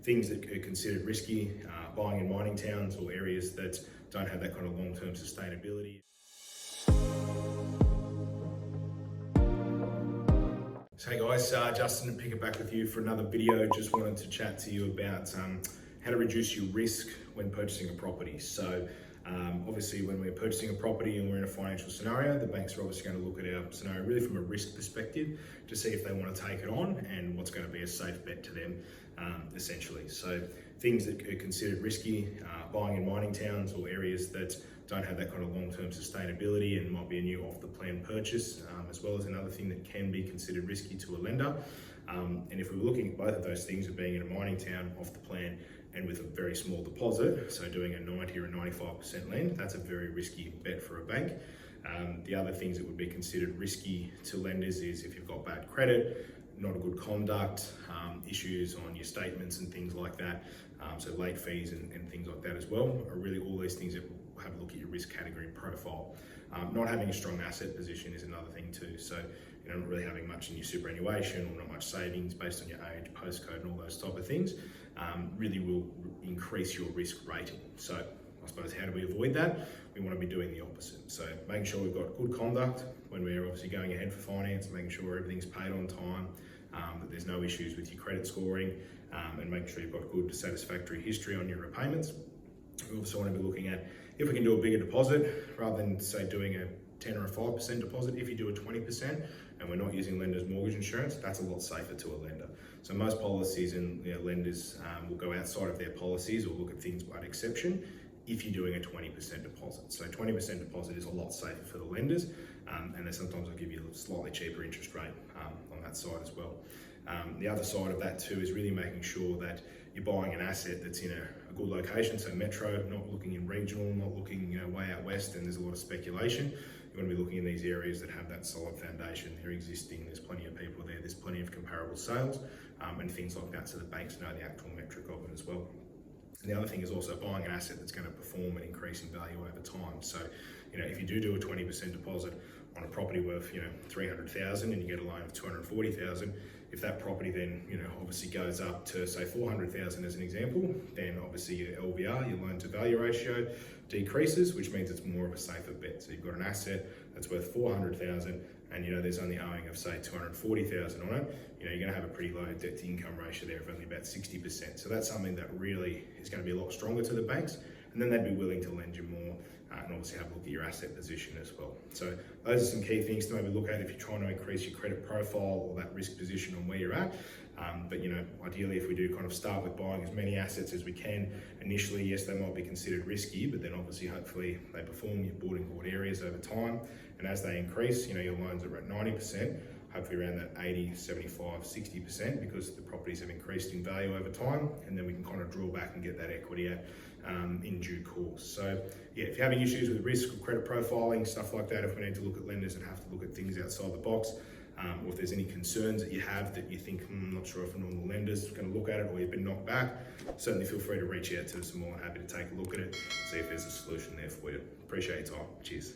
things that are considered risky, buying in mining towns or areas that don't have that kind of long-term sustainability. So hey guys, Justin to pick it back with you for another video. Just wanted to chat to you about how to reduce your risk when purchasing a property. So obviously when we're purchasing a property and we're in a financial scenario, the banks are obviously going to look at our scenario really from a risk perspective to see if they want to take it on and what's going to be a safe bet to them, essentially. So things that are considered risky, buying in mining towns or areas that don't have that kind of long-term sustainability and might be a new off-the-plan purchase, as well as another thing that can be considered risky to a lender. And if we were looking at both of those things of being in a mining town, off the plan, and with a very small deposit, so doing a 90 or a 95% lend, that's a very risky bet for a bank. The other things that would be considered risky to lenders is if you've got bad credit, not a good conduct, issues on your statements and things like that, so late fees and things like that as well, are really all these things that will have a look at your risk category profile. Not having a strong asset position is another thing too, so not really having much in your superannuation or not much savings based on your age, postcode and all those type of things really will increase your risk rating. So I suppose how do we avoid that? We want to be doing the opposite. So making sure we've got good conduct when we're obviously going ahead for finance, making sure everything's paid on time, that there's no issues with your credit scoring, and making sure you've got good satisfactory history on your repayments. We also want to be looking at if we can do a bigger deposit rather than say doing a 10 or a 5% deposit. If you do a 20% and we're not using lender's mortgage insurance, that's a lot safer to a lender. So most policies and lenders will go outside of their policies or look at things by exception if you're doing a 20% deposit. So 20% deposit is a lot safer for the lenders, and then sometimes they'll give you a slightly cheaper interest rate on that side as well. The other side of that too is really making sure that you're buying an asset that's in a good location, so metro, not looking in regional, not looking way out west and there's a lot of speculation. You want to be looking in these areas that have that solid foundation. They're existing, there's plenty of people there, there's plenty of comparable sales and things like that, so the banks know the actual metric of it as well. And the other thing is also buying an asset that's going to perform and increase in value over time. So, if you do a 20% deposit on a property worth, 300,000 and you get a loan of 240,000, if that property then, obviously goes up to say 400,000 as an example, then obviously your LVR, your loan to value ratio, decreases, which means it's more of a safer bet. So you've got an asset that's worth 400,000 and there's only owing of say 240,000 on it, you're going to have a pretty low debt to income ratio there of only about 60%. So that's something that really is going to be a lot stronger to the banks, and then they'd be willing to lend you more and obviously have a look at your asset position as well. So those are some key things to maybe look at if you're trying to increase your credit profile or that risk position on where you're at. But ideally if we do kind of start with buying as many assets as we can initially, yes, they might be considered risky, but then obviously hopefully they perform, you've bought in good areas over time, and as they increase, your loans are at 90%, hopefully around that 80, 75, 60%, because the properties have increased in value over time, and then we can kind of draw back and get that equity out in due course. So yeah, if you're having issues with risk or credit profiling, stuff like that, if we need to look at lenders and have to look at things outside the box, or if there's any concerns that you have that you think, I'm not sure if a normal lender's going to look at it or you've been knocked back, certainly feel free to reach out to us and we're happy to take a look at it, see if there's a solution there for you. Appreciate your time. Cheers.